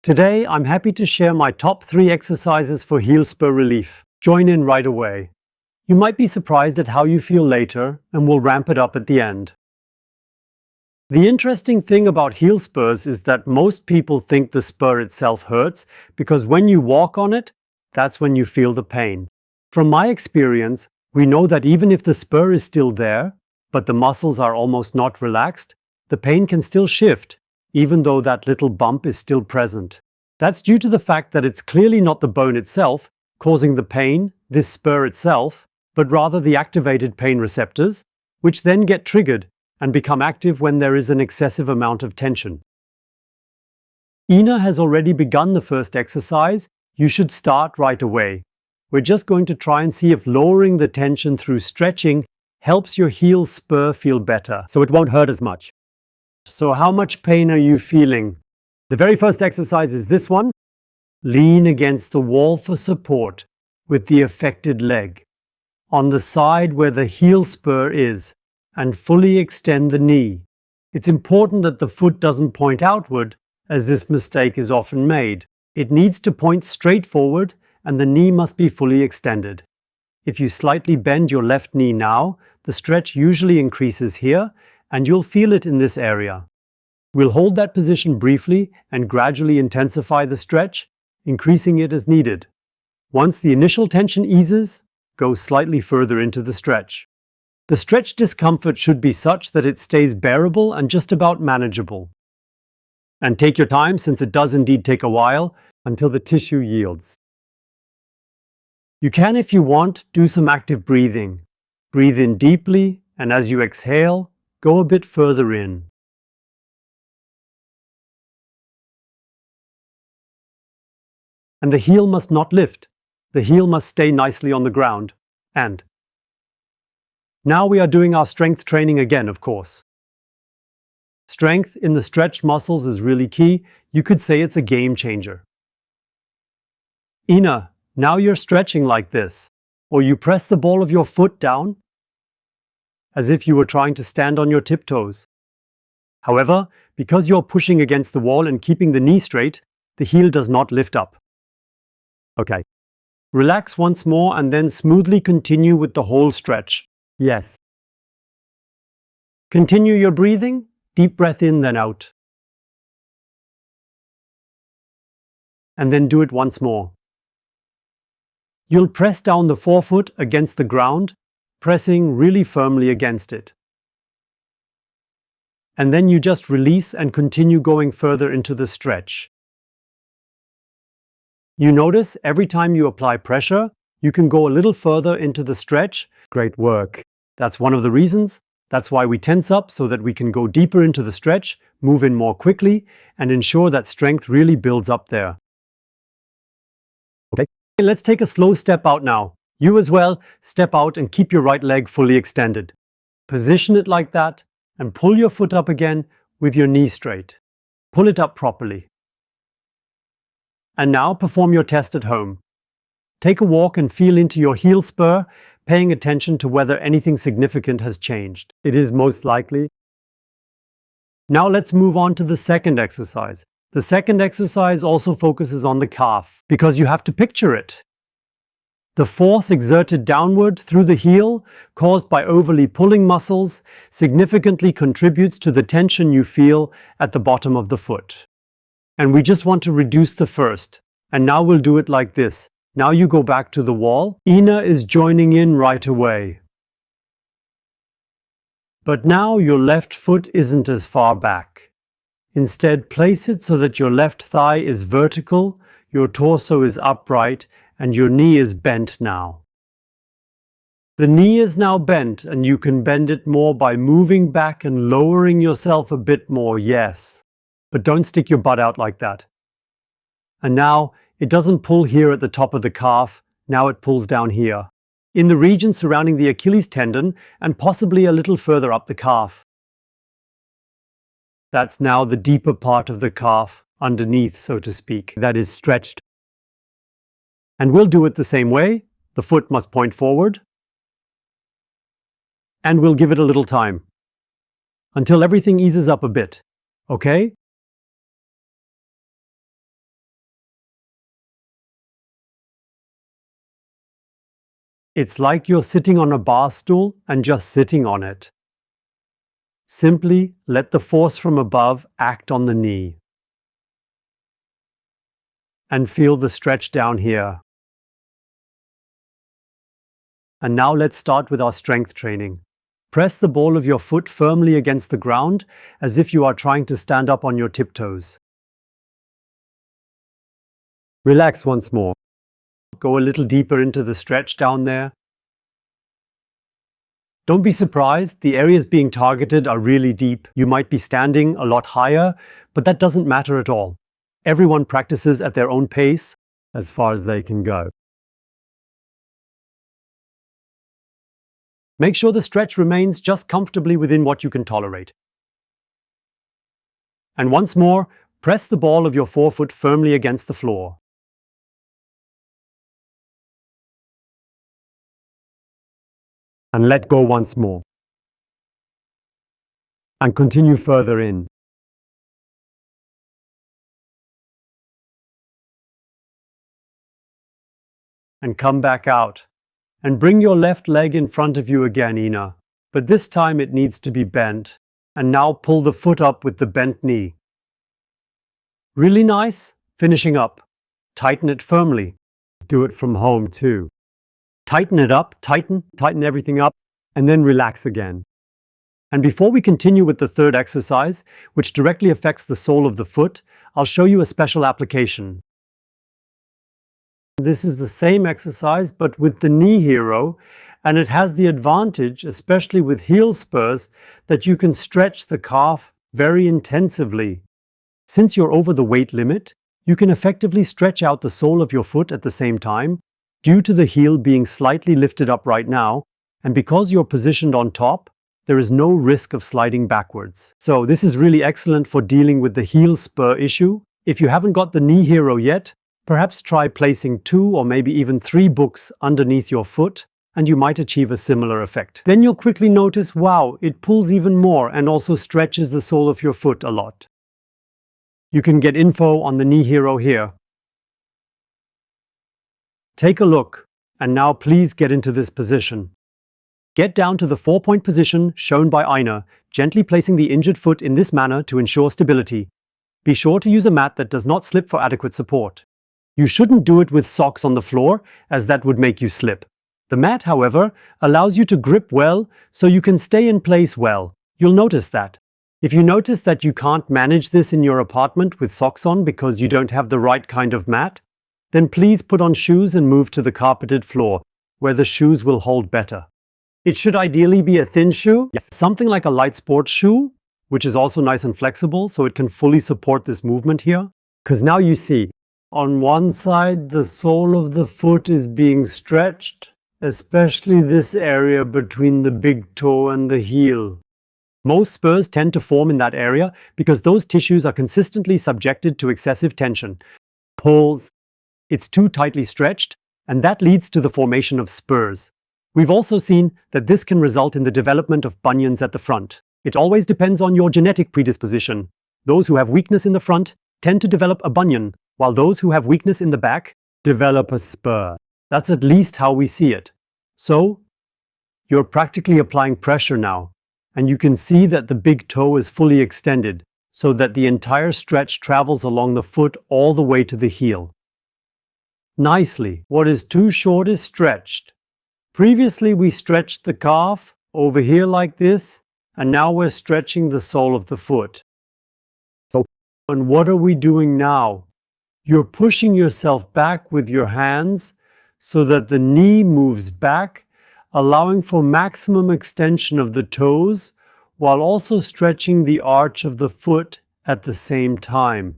Today, I'm happy to share my top 3 exercises for heel spur relief. Join in right away. You might be surprised at how you feel later, and we'll ramp it up at the end. The interesting thing about heel spurs is that most people think the spur itself hurts because when you walk on it, that's when you feel the pain. From my experience, we know that even if the spur is still there, but the muscles are almost not relaxed, the pain can still shift, even though that little bump is still present. That's due to the fact that it's clearly not the bone itself causing the pain, this spur itself, but rather the activated pain receptors, which then get triggered and become active when there is an excessive amount of tension. Ina has already begun the first exercise. You should start right away. We're just going to try and see if lowering the tension through stretching helps your heel spur feel better, so it won't hurt as much. So how much pain are you feeling? The very first exercise is this one. Lean against the wall for support with the affected leg on the side where the heel spur is, and fully extend the knee. It's important that the foot doesn't point outward, as this mistake is often made. It needs to point straight forward, and the knee must be fully extended. If you slightly bend your left knee now, the stretch usually increases here, and you'll feel it in this area. We'll hold that position briefly and gradually intensify the stretch, increasing it as needed. Once the initial tension eases, go slightly further into the stretch. The stretch discomfort should be such that it stays bearable and just about manageable. And take your time, since it does indeed take a while, until the tissue yields. You can, if you want, do some active breathing. Breathe in deeply, and as you exhale, go a bit further in. And the heel must not lift. The heel must stay nicely on the ground. And now we are doing our strength training again, of course. Strength in the stretched muscles is really key. You could say it's a game changer. Ina, now you're stretching like this, or you press the ball of your foot down as if you were trying to stand on your tiptoes. However, because you're pushing against the wall and keeping the knee straight, the heel does not lift up. Okay. Relax once more and then smoothly continue with the whole stretch. Yes. Continue your breathing. Deep breath in, then out. And then do it once more. You'll press down the forefoot against the ground, pressing really firmly against it. And then you just release and continue going further into the stretch. You notice every time you apply pressure, you can go a little further into the stretch. Great work. That's one of the reasons. That's why we tense up, so that we can go deeper into the stretch, move in more quickly, and ensure that strength really builds up there. Okay, let's take a slow step out now. You as well, step out and keep your right leg fully extended. Position it like that, and pull your foot up again with your knee straight. Pull it up properly. And now perform your test at home. Take a walk and feel into your heel spur, paying attention to whether anything significant has changed. It is most likely. Now let's move on to the second exercise. The second exercise also focuses on the calf, because you have to picture it. The force exerted downward through the heel, caused by overly pulling muscles, significantly contributes to the tension you feel at the bottom of the foot. And we just want to reduce the first. And now we'll do it like this. Now you go back to the wall. Ina is joining in right away. But now your left foot isn't as far back. Instead, place it so that your left thigh is vertical, your torso is upright, and your knee is bent now. The knee is now bent, and you can bend it more by moving back and lowering yourself a bit more, yes. But don't stick your butt out like that. And now, it doesn't pull here at the top of the calf, now it pulls down here, in the region surrounding the Achilles tendon and possibly a little further up the calf. That's now the deeper part of the calf, underneath, so to speak, that is stretched. And we'll do it the same way. The foot must point forward. And we'll give it a little time, until everything eases up a bit, okay? It's like you're sitting on a bar stool and just sitting on it. Simply let the force from above act on the knee. And feel the stretch down here. And now let's start with our strength training. Press the ball of your foot firmly against the ground as if you are trying to stand up on your tiptoes. Relax once more. Go a little deeper into the stretch down there. Don't be surprised, the areas being targeted are really deep. You might be standing a lot higher, but that doesn't matter at all. Everyone practices at their own pace, as far as they can go. Make sure the stretch remains just comfortably within what you can tolerate. And once more, press the ball of your forefoot firmly against the floor. And let go once more. And continue further in. And come back out. And bring your left leg in front of you again, Ina. But this time it needs to be bent. And now pull the foot up with the bent knee. Really nice. Finishing up. Tighten it firmly. Do it from home too. Tighten it up, tighten everything up, and then relax again. And before we continue with the third exercise, which directly affects the sole of the foot, I'll show you a special application. This is the same exercise, but with the knee hero, and it has the advantage, especially with heel spurs, that you can stretch the calf very intensively. Since you're over the weight limit, you can effectively stretch out the sole of your foot at the same time, due to the heel being slightly lifted up right now, and because you're positioned on top, there is no risk of sliding backwards. So this is really excellent for dealing with the heel spur issue. If you haven't got the knee hero yet, perhaps try placing 2 or maybe even 3 books underneath your foot, and you might achieve a similar effect. Then you'll quickly notice, wow, it pulls even more and also stretches the sole of your foot a lot. You can get info on the knee hero here. Take a look, and now please get into this position. Get down to the 4-point position shown by Ina, gently placing the injured foot in this manner to ensure stability. Be sure to use a mat that does not slip for adequate support. You shouldn't do it with socks on the floor, as that would make you slip. The mat, however, allows you to grip well so you can stay in place well. You'll notice that. If you notice that you can't manage this in your apartment with socks on because you don't have the right kind of mat, then please put on shoes and move to the carpeted floor, where the shoes will hold better. It should ideally be a thin shoe, something like a light sports shoe, which is also nice and flexible, so it can fully support this movement here. Because now you see, on one side the sole of the foot is being stretched, especially this area between the big toe and the heel. Most spurs tend to form in that area because those tissues are consistently subjected to excessive tension. Pulls, it's too tightly stretched, and that leads to the formation of spurs. We've also seen that this can result in the development of bunions at the front. It always depends on your genetic predisposition. Those who have weakness in the front tend to develop a bunion, while those who have weakness in the back develop a spur. That's at least how we see it. So, you're practically applying pressure now, and you can see that the big toe is fully extended, so that the entire stretch travels along the foot all the way to the heel. Nicely, what is too short is stretched. Previously we stretched the calf over here like this, and now we're stretching the sole of the foot. And what are we doing now? You're pushing yourself back with your hands so that the knee moves back, allowing for maximum extension of the toes, while also stretching the arch of the foot at the same time.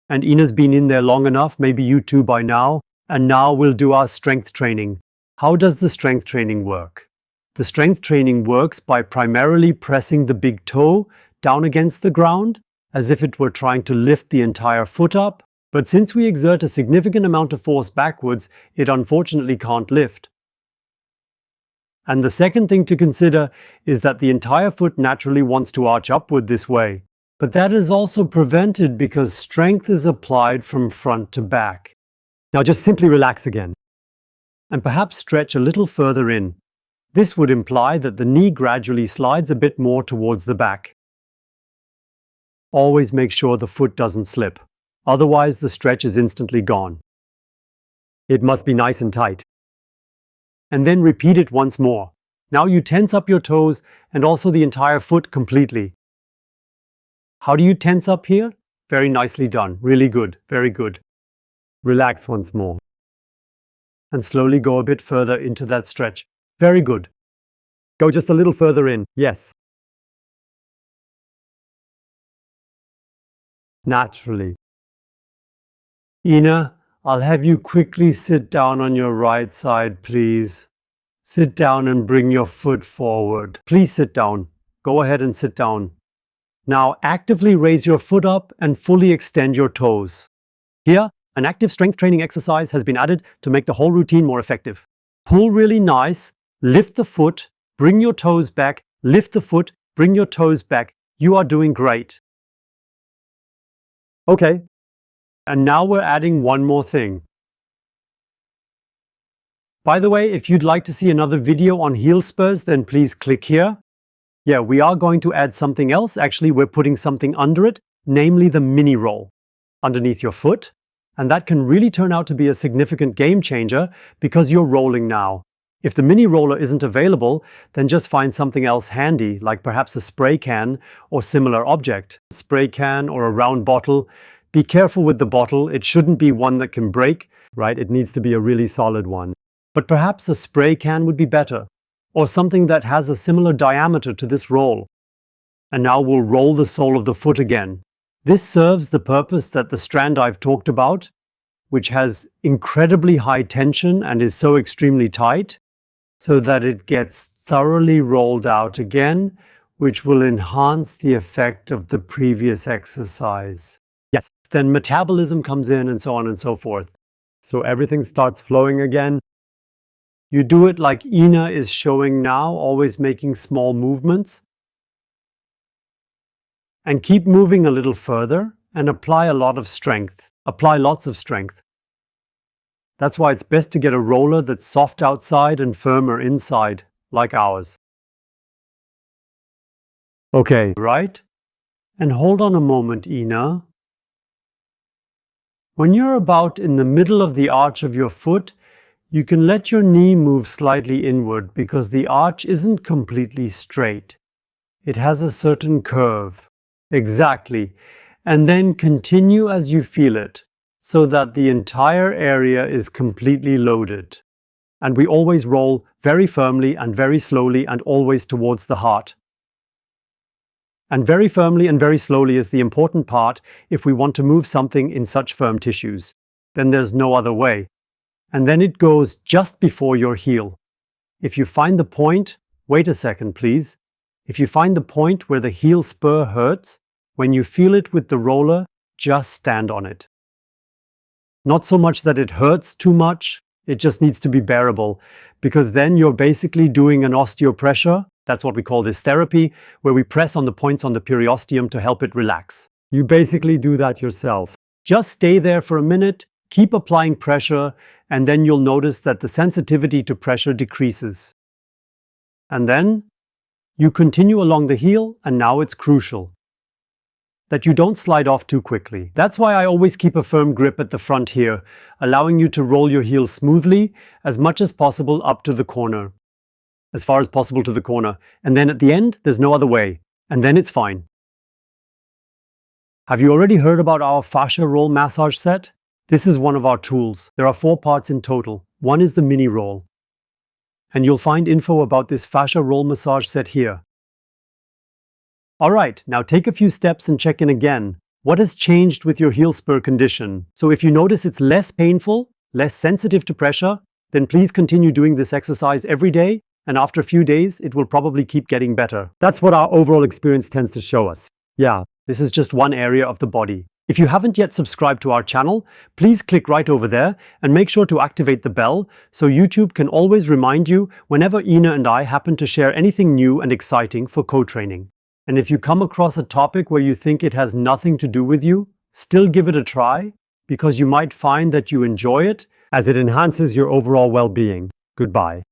And Ina's been in there long enough, maybe you too by now, and now we'll do our strength training. How does the strength training work? The strength training works by primarily pressing the big toe down against the ground, as if it were trying to lift the entire foot up, but since we exert a significant amount of force backwards, it unfortunately can't lift. And the second thing to consider is that the entire foot naturally wants to arch upward this way. But that is also prevented because strength is applied from front to back. Now just simply relax again. and perhaps stretch a little further in. This would imply that the knee gradually slides a bit more towards the back. Always make sure the foot doesn't slip, otherwise the stretch is instantly gone. It must be nice and tight. And then repeat it once more. Now you tense up your toes and also the entire foot completely. How do you tense up here? Very nicely done. Really good. Very good. Relax once more. And slowly go a bit further into that stretch. Very good. Go just a little further in. Yes. Naturally. Ina, I'll have you quickly sit down on your right side, please. Sit down and bring your foot forward. Please sit down. Go ahead and sit down. Now actively raise your foot up and fully extend your toes. Here, an active strength training exercise has been added to make the whole routine more effective. Pull really nice, lift the foot, bring your toes back, lift the foot, bring your toes back. You are doing great. Okay, and now we're adding one more thing. By the way, if you'd like to see another video on heel spurs, then please click here. Yeah, we are going to add something else. Actually, we're putting something under it, namely the mini roll, underneath your foot. And that can really turn out to be a significant game changer because you're rolling now. If the mini roller isn't available, then just find something else handy, like perhaps a spray can or similar object. A spray can or a round bottle. Be careful with the bottle. It shouldn't be one that can break, right? It needs to be a really solid one. But perhaps a spray can would be better, or something that has a similar diameter to this roll. And now we'll roll the sole of the foot again. This serves the purpose that the strand I've talked about, which has incredibly high tension and is so extremely tight, so that it gets thoroughly rolled out again, which will enhance the effect of the previous exercise. Yes, then metabolism comes in and so on and so forth. So everything starts flowing again. You do it like Ina is showing now, always making small movements. And keep moving a little further and apply a lot of strength. Apply lots of strength. That's why it's best to get a roller that's soft outside and firmer inside, like ours. Okay, right? And hold on a moment, Ina. When you're about in the middle of the arch of your foot, you can let your knee move slightly inward because the arch isn't completely straight. It has a certain curve. Exactly. And then continue as you feel it, so that the entire area is completely loaded. And we always roll very firmly and very slowly and always towards the heart. And very firmly and very slowly is the important part if we want to move something in such firm tissues. Then there's no other way. And then it goes just before your heel. If you find the point, wait a second please. If you find the point where the heel spur hurts, when you feel it with the roller, just stand on it. Not so much that it hurts too much, it just needs to be bearable, because then you're basically doing an osteopressure. That's what we call this therapy, where we press on the points on the periosteum to help it relax. You basically do that yourself. Just stay there for a minute, keep applying pressure, and then you'll notice that the sensitivity to pressure decreases. And then you continue along the heel, and now it's crucial that you don't slide off too quickly. That's why I always keep a firm grip at the front here, allowing you to roll your heel smoothly as much as possible up to the corner. As far as possible to the corner. And then at the end, there's no other way. And then it's fine. Have you already heard about our fascia roll massage set? This is one of our tools. There are 4 parts in total. One is the mini roll. And you'll find info about this fascia roll massage set here. Alright, now take a few steps and check in again. What has changed with your heel spur condition? So if you notice it's less painful, less sensitive to pressure, then please continue doing this exercise every day, and after a few days, it will probably keep getting better. That's what our overall experience tends to show us. Yeah, this is just one area of the body. If you haven't yet subscribed to our channel, please click right over there and make sure to activate the bell so YouTube can always remind you whenever Ina and I happen to share anything new and exciting for co-training. And if you come across a topic where you think it has nothing to do with you, still give it a try, because you might find that you enjoy it as it enhances your overall well-being. Goodbye.